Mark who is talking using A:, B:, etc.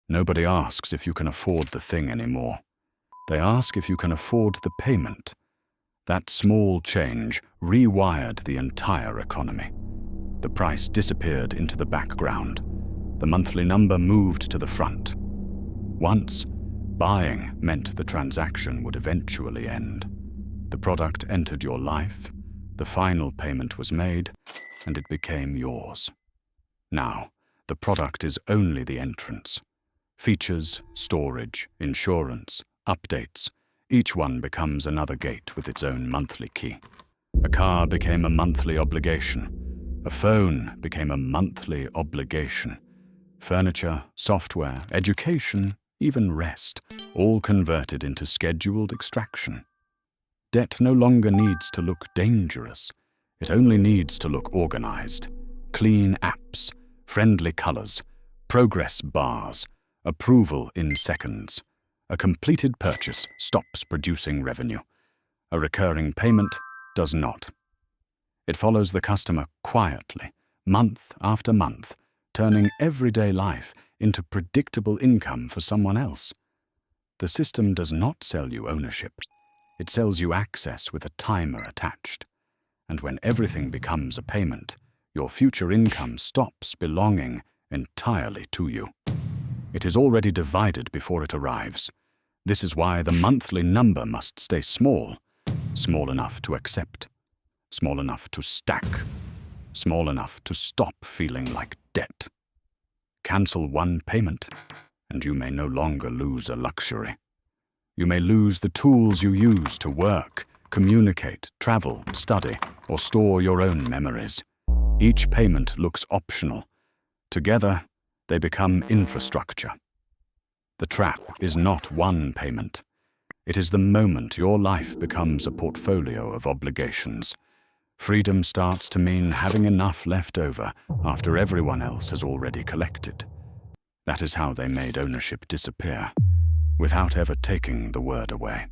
A: Nobody asks if you can afford the thing anymore. They ask if you can afford the payment. That small change rewired the entire economy. The price disappeared into the background. The monthly number moved to the front. Once, buying meant the transaction would eventually end. The product entered your life, the final payment was made, and it became yours. Now, the product is only the entrance. Features, storage, insurance, updates, each one becomes another gate with its own monthly key. A car became a monthly obligation. A phone became a monthly obligation. Furniture, software, education, even rest, all converted into scheduled extraction. Debt no longer needs to look dangerous. It only needs to look organized. Clean apps, friendly colors, progress bars, approval in seconds. A completed purchase stops producing revenue. A recurring payment does not. It follows the customer quietly, month after month, turning everyday life into predictable income for someone else. The system does not sell you ownership. It sells you access with a timer attached. And when everything becomes a payment, your future income stops belonging entirely to you. It is already divided before it arrives. This is why the monthly number must stay small, small enough to accept, small enough to stack, small enough to stop feeling like debt. Cancel one payment, and you may no longer lose a luxury. You may lose the tools you use to work, communicate, travel, study, or store your own memories. Each payment looks optional. Together, they become infrastructure. The trap is not one payment. It is the moment your life becomes a portfolio of obligations. Freedom starts to mean having enough left over after everyone else has already collected. That is how they made ownership disappear, without ever taking the word away.